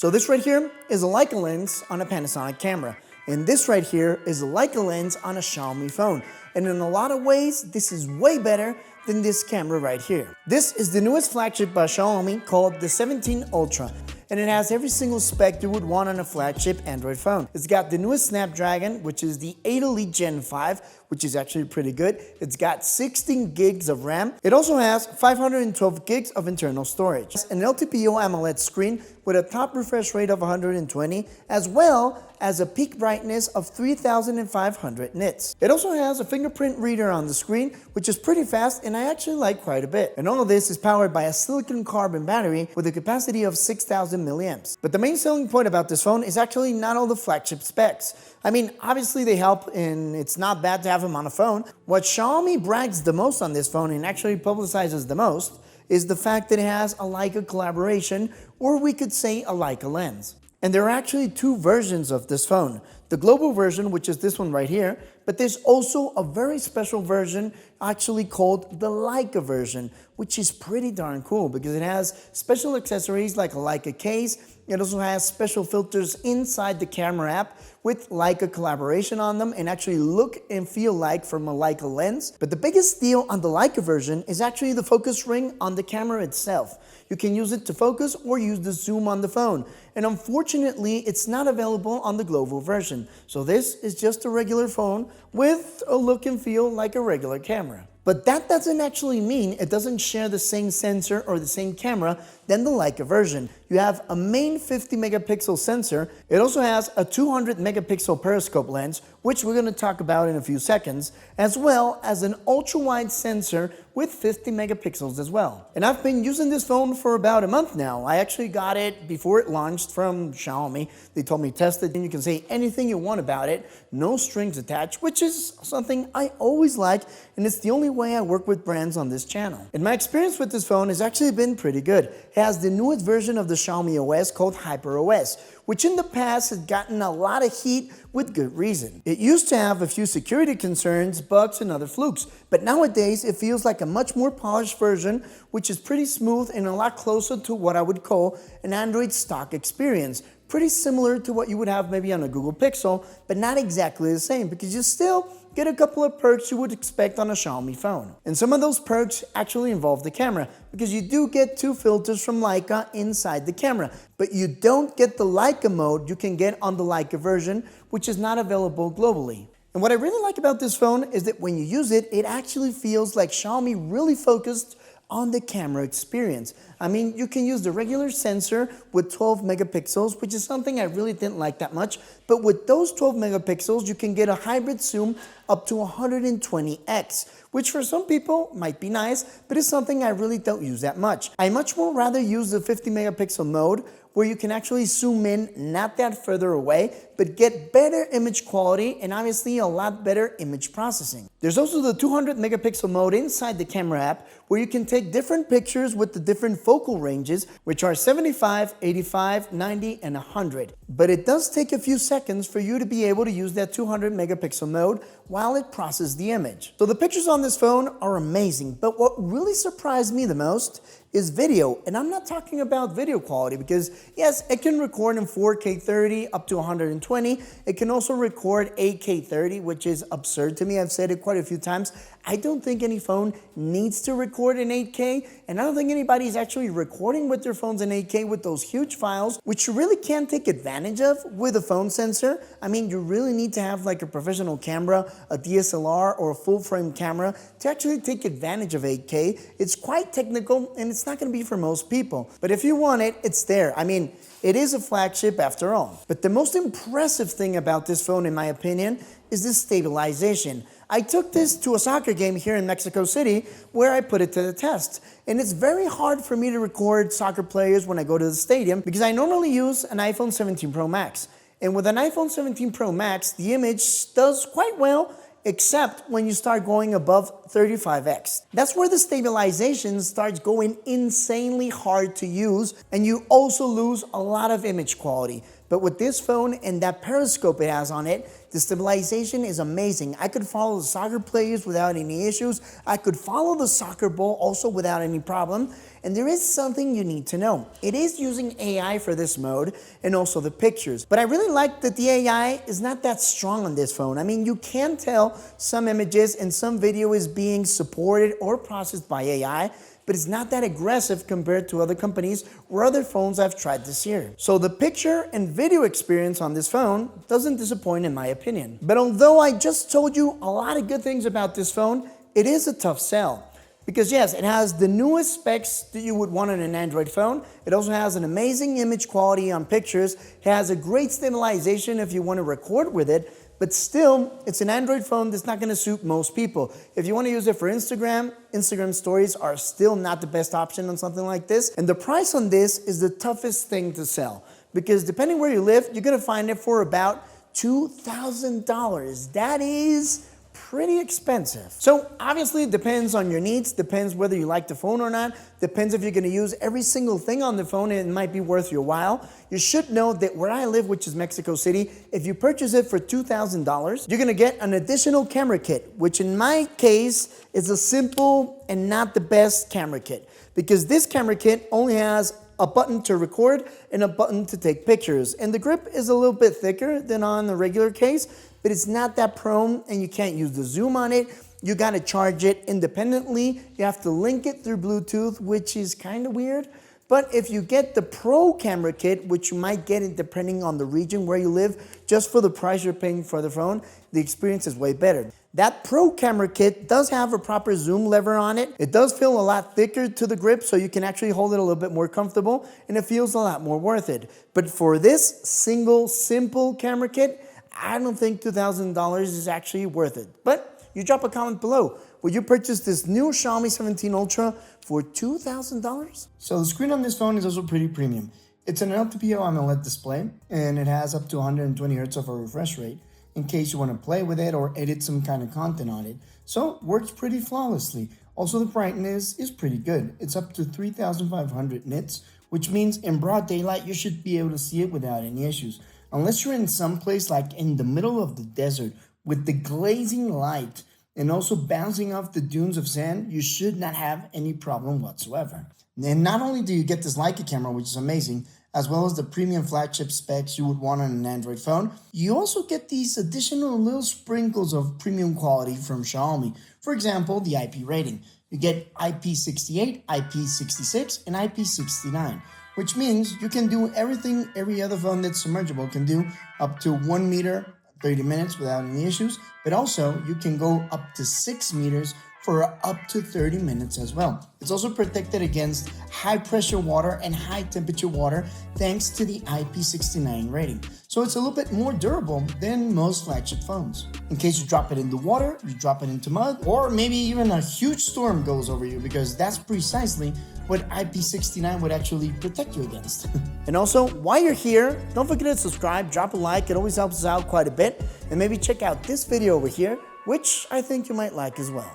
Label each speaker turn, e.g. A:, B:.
A: So this right here is a Leica lens on a Panasonic camera. And this right here is a Leica lens on a Xiaomi phone. And in a lot of ways, this is way better than this camera right here. This is the newest flagship by Xiaomi called the 17 Ultra. And it has every single spec you would want on a flagship Android phone. It's got the newest Snapdragon, which is the 8 Elite Gen 5, which is actually pretty good. It's got 16 gigs of RAM. It also has 512 gigs of internal storage. An LTPO AMOLED screen with a top refresh rate of 120, as well as a peak brightness of 3500 nits. It also has a fingerprint reader on the screen, which is pretty fast and I actually like quite a bit. And all of this is powered by a silicon carbon battery with a capacity of 6000 milliamps. But the main selling point about this phone is actually not all the flagship specs. I mean, obviously they help and it's not bad to have them on a phone. What Xiaomi brags the most on this phone and actually publicizes the most is the fact that it has a Leica collaboration, or we could say a Leica lens. And there are actually two versions of this phone. The global version, which is this one right here, but there's also a very special version actually called the Leica version, which is pretty darn cool because it has special accessories like a Leica case. It also has special filters inside the camera app with Leica collaboration on them and actually look and feel like from a Leica lens. But the biggest deal on the Leica version is actually the focus ring on the camera itself. You can use it to focus or use the zoom on the phone. And unfortunately, it's not available on the global version. So this is just a regular phone with a look and feel like a regular camera. But that doesn't actually mean it doesn't share the same sensor or the same camera than the Leica version. You have a main 50 megapixel sensor. It also has a 200 megapixel periscope lens, which we're going to talk about in a few seconds, as well as an ultra wide sensor with 50 megapixels as well. And I've been using this phone for about a month now. I actually got it before it launched from Xiaomi. They told me test it and you can say anything you want about it, no strings attached, which is something I always like, and it's the only way I work with brands on this channel. And my experience with this phone has actually been pretty good. It has the newest version of the Xiaomi OS called HyperOS, which in the past has gotten a lot of heat with good reason. It used to have a few security concerns, bugs, and other flukes, but nowadays it feels like a much more polished version, which is pretty smooth and a lot closer to what I would call an Android stock experience. Pretty similar to what you would have maybe on a Google Pixel, but not exactly the same because you still get a couple of perks you would expect on a Xiaomi phone. And some of those perks actually involve the camera because you do get two filters from Leica inside the camera, but you don't get the Leica mode you can get on the Leica version, which is not available globally. And what I really like about this phone is that when you use it, it actually feels like Xiaomi really focused on the camera experience. I mean, you can use the regular sensor with 12 megapixels, which is something I really didn't like that much. But with those 12 megapixels, you can get a hybrid zoom up to 120x, which for some people might be nice, but it's something I really don't use that much. I much more rather use the 50 megapixel mode, where you can actually zoom in not that further away, but get better image quality and obviously a lot better image processing. There's also the 200 megapixel mode inside the camera app, where you can take different pictures with the different focal ranges, which are 75, 85, 90, and 100. But it does take a few seconds for you to be able to use that 200 megapixel mode while it processes the image. So the pictures on this phone are amazing, but what really surprised me the most is video. And I'm not talking about video quality because yes, it can record in 4K 30 up to 120. It can also record 8K 30, which is absurd to me. I've said it quite a few times. I don't think any phone needs to record in 8K, and I don't think anybody's actually recording with their phones in 8K with those huge files, which you really can't take advantage of with a phone sensor. I mean, you really need to have like a professional camera, a DSLR, or a full frame camera to actually take advantage of 8K. It's quite technical, and it's not going to be for most people. But if you want it, it's there. I mean, it is a flagship after all. But the most impressive thing about this phone, in my opinion, is the stabilization. I took this to a soccer game here in Mexico City where I put it to the test. And it's very hard for me to record soccer players when I go to the stadium because I normally use an iPhone 17 Pro Max. And with an iPhone 17 Pro Max, the image does quite well, except when you start going above 35x. That's where the stabilization starts going insanely hard to use, and you also lose a lot of image quality. But with this phone and that periscope it has on it, the stabilization is amazing. I could follow the soccer players without any issues. I could follow the soccer ball also without any problem. And there is something you need to know. It is using AI for this mode and also the pictures. But I really like that the AI is not that strong on this phone. I mean, you can tell some images and some video is being supported or processed by AI, but it's not that aggressive compared to other companies or other phones I've tried this year. So the picture and video experience on this phone doesn't disappoint in my opinion. But although I just told you a lot of good things about this phone, it is a tough sell. Because yes, it has the newest specs that you would want on an Android phone. It also has an amazing image quality on pictures. It has a great stabilization if you want to record with it. But still, it's an Android phone that's not going to suit most people. If you want to use it for Instagram, Instagram stories are still not the best option on something like this. And the price on this is the toughest thing to sell. Because depending where you live, you're going to find it for about $2,000. That is pretty expensive. So obviously it depends on your needs, depends whether you like the phone or not, depends if you're going to use every single thing on the phone and it might be worth your while. You should know that where I live, which is Mexico City, if you purchase it for $2,000, you're going to get an additional camera kit, which in my case is a simple and not the best camera kit, because this camera kit only has a button to record and a button to take pictures. And the grip is a little bit thicker than on the regular case, but it's not that prone and you can't use the zoom on it. You gotta charge it independently. You have to link it through Bluetooth, which is kind of weird. But if you get the Pro camera kit, which you might get it depending on the region where you live, just for the price you're paying for the phone, the experience is way better. That Pro camera kit does have a proper zoom lever on it. It does feel a lot thicker to the grip, so you can actually hold it a little bit more comfortable, and it feels a lot more worth it. But for this single, simple camera kit, I don't think $2,000 is actually worth it. But you drop a comment below. Would you purchase this new Xiaomi 17 Ultra for $2,000? So the screen on this phone is also pretty premium. It's an LTPO AMOLED display, and it has up to 120 Hz of a refresh rate in case you want to play with it or edit some kind of content on it. So it works pretty flawlessly. Also, the brightness is pretty good. It's up to 3,500 nits, which means in broad daylight, you should be able to see it without any issues. Unless you're in some place like in the middle of the desert with the glazing light and also bouncing off the dunes of sand, you should not have any problem whatsoever. And not only do you get this Leica camera, which is amazing, as well as the premium flagship specs you would want on an Android phone, you also get these additional little sprinkles of premium quality from Xiaomi. For example, the IP rating. You get IP68, IP66, and IP69. Which means you can do everything every other phone that's submergible can do, up to 1 meter, 30 minutes without any issues, but also you can go up to 6 meters for up to 30 minutes as well. It's also protected against high pressure water and high temperature water thanks to the IP69 rating. So it's a little bit more durable than most flagship phones. In case you drop it in the water, you drop it into mud, or maybe even a huge storm goes over you, because that's precisely what IP69 would actually protect you against. And also, while you're here, don't forget to subscribe, drop a like, it always helps us out quite a bit, and maybe check out this video over here, which I think you might like as well.